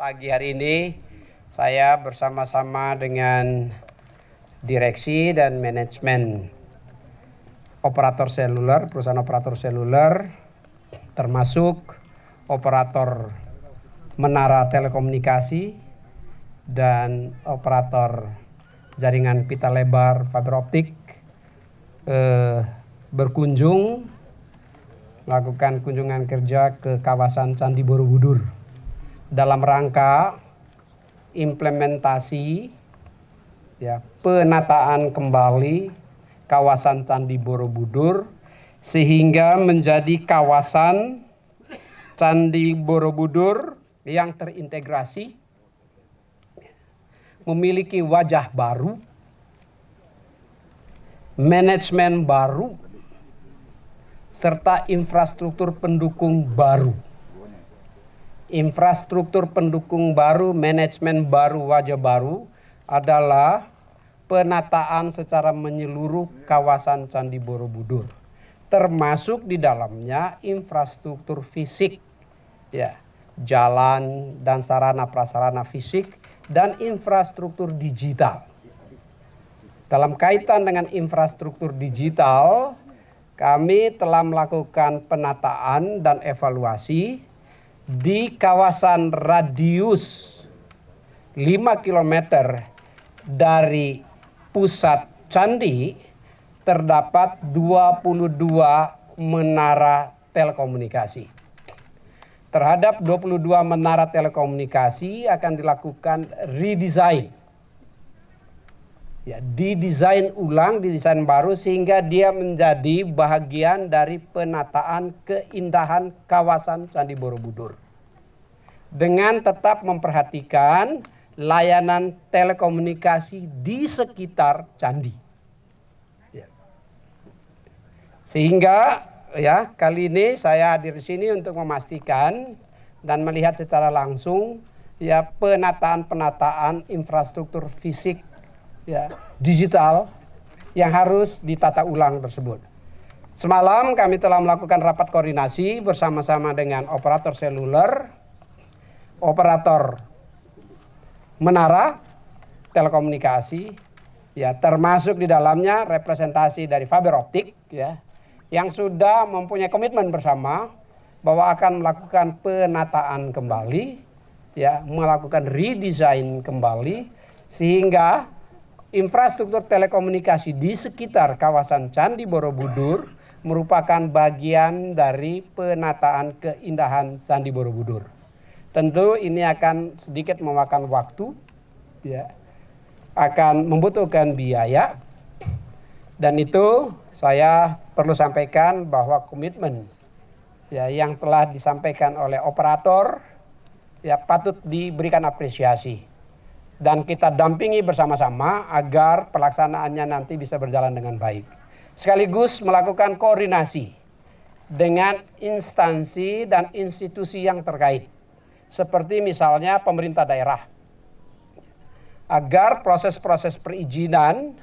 Pagi hari ini saya bersama-sama dengan direksi dan manajemen operator seluler, perusahaan operator seluler, termasuk operator menara telekomunikasi dan operator jaringan pita lebar fiber optik berkunjung melakukan kunjungan kerja ke kawasan Candi Borobudur dalam rangka implementasi penataan kembali kawasan Candi Borobudur sehingga menjadi kawasan Candi Borobudur yang terintegrasi, memiliki wajah baru, manajemen baru, serta infrastruktur pendukung baru. Infrastruktur pendukung baru, manajemen baru, wajah baru adalah penataan secara menyeluruh kawasan Candi Borobudur. Termasuk di dalamnya infrastruktur fisik, jalan dan sarana prasarana fisik dan infrastruktur digital. Dalam kaitan dengan infrastruktur digital, kami telah melakukan penataan dan evaluasi di kawasan radius 5 km dari pusat candi terdapat 22 menara telekomunikasi. Terhadap 22 menara telekomunikasi akan dilakukan redesign. Didesain ulang, didesain baru sehingga dia menjadi bagian dari penataan keindahan kawasan Candi Borobudur. Dengan tetap memperhatikan layanan telekomunikasi di sekitar candi. Sehingga kali ini saya hadir di sini untuk memastikan dan melihat secara langsung penataan infrastruktur fisik digital yang harus ditata ulang tersebut. Semalam kami telah melakukan rapat koordinasi bersama-sama dengan operator seluler, operator menara telekomunikasi, termasuk di dalamnya representasi dari fiber optik, yang sudah mempunyai komitmen bersama bahwa akan melakukan penataan kembali, melakukan redesign kembali sehingga infrastruktur telekomunikasi di sekitar kawasan Candi Borobudur merupakan bagian dari penataan keindahan Candi Borobudur. Tentu ini akan sedikit memakan waktu, akan membutuhkan biaya, dan itu saya perlu sampaikan bahwa komitmen yang telah disampaikan oleh operator patut diberikan apresiasi. Dan kita dampingi bersama-sama agar pelaksanaannya nanti bisa berjalan dengan baik. Sekaligus melakukan koordinasi dengan instansi dan institusi yang terkait. Seperti misalnya pemerintah daerah. Agar proses-proses perizinan,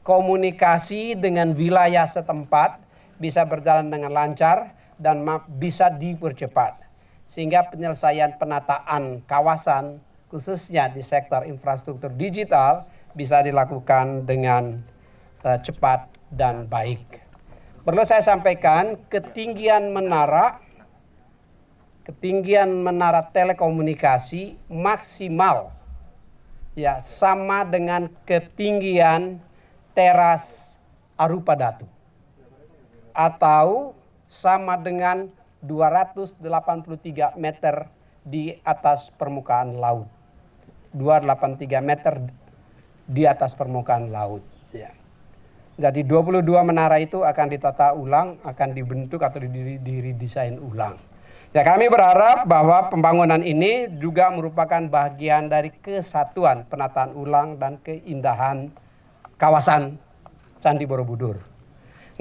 komunikasi dengan wilayah setempat bisa berjalan dengan lancar dan bisa dipercepat. Sehingga penyelesaian penataan kawasan khususnya di sektor infrastruktur digital bisa dilakukan dengan cepat dan baik. Perlu saya sampaikan ketinggian menara telekomunikasi maksimal sama dengan ketinggian teras Arupa Datu atau sama dengan 283 meter di atas permukaan laut. 283 meter di atas permukaan laut. Jadi 22 menara itu akan ditata ulang, akan dibentuk atau diredesain ulang. Kami berharap bahwa pembangunan ini juga merupakan bagian dari kesatuan penataan ulang dan keindahan kawasan Candi Borobudur.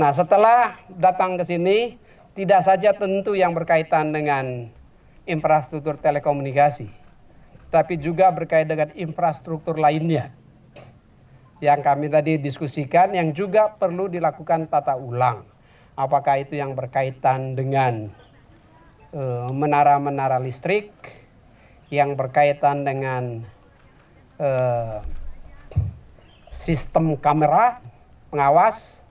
Nah, setelah datang ke sini, tidak saja tentu yang berkaitan dengan infrastruktur telekomunikasi, tapi juga berkait dengan infrastruktur lainnya yang kami tadi diskusikan yang juga perlu dilakukan tata ulang. Apakah itu yang berkaitan dengan menara-menara listrik, yang berkaitan dengan sistem kamera pengawas,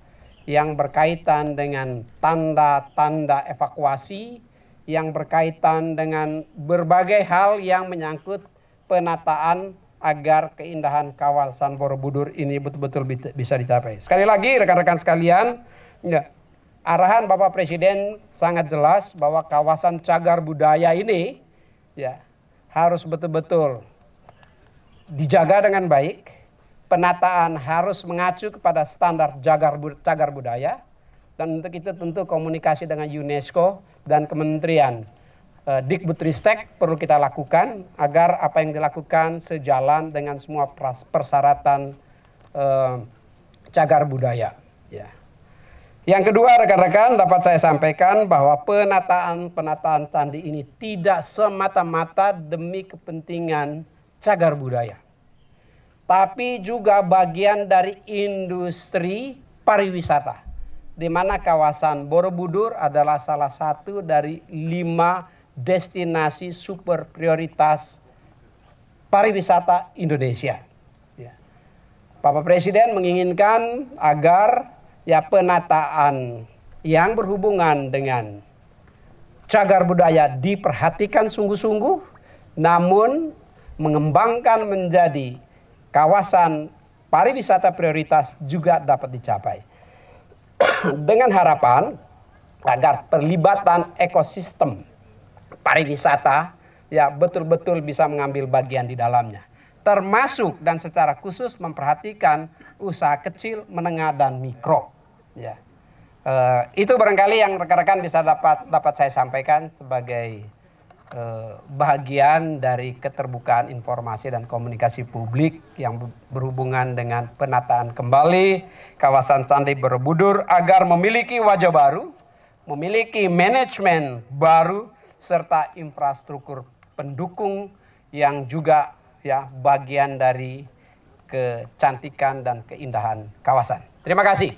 yang berkaitan dengan tanda-tanda evakuasi, yang berkaitan dengan berbagai hal yang menyangkut penataan agar keindahan kawasan Borobudur ini betul-betul bisa dicapai. Sekali lagi rekan-rekan sekalian, ya, arahan Bapak Presiden sangat jelas bahwa kawasan cagar budaya ini ya harus betul-betul dijaga dengan baik. Penataan harus mengacu kepada standar cagar budaya, dan untuk itu tentu komunikasi dengan UNESCO dan Kementerian Dikbudristek perlu kita lakukan agar apa yang dilakukan sejalan dengan semua persyaratan cagar budaya. Ya. Yang kedua, rekan-rekan, dapat saya sampaikan bahwa penataan candi ini tidak semata-mata demi kepentingan cagar budaya, tapi juga bagian dari industri pariwisata, di mana kawasan Borobudur adalah salah satu dari 5 destinasi super prioritas pariwisata Indonesia. Ya. Bapak Presiden menginginkan agar ya penataan yang berhubungan dengan cagar budaya diperhatikan sungguh-sungguh, namun mengembangkan menjadi kawasan pariwisata prioritas juga dapat dicapai. Dengan harapan agar perlibatan ekosistem pariwisata ya betul-betul bisa mengambil bagian di dalamnya. Termasuk dan secara khusus memperhatikan usaha kecil, menengah, dan mikro. Ya. Itu barangkali yang rekan-rekan bisa dapat saya sampaikan sebagai bahagian dari keterbukaan informasi dan komunikasi publik yang berhubungan dengan penataan kembali kawasan Candi Borobudur agar memiliki wajah baru, memiliki manajemen baru, serta infrastruktur pendukung yang juga ya bagian dari kecantikan dan keindahan kawasan. Terima kasih.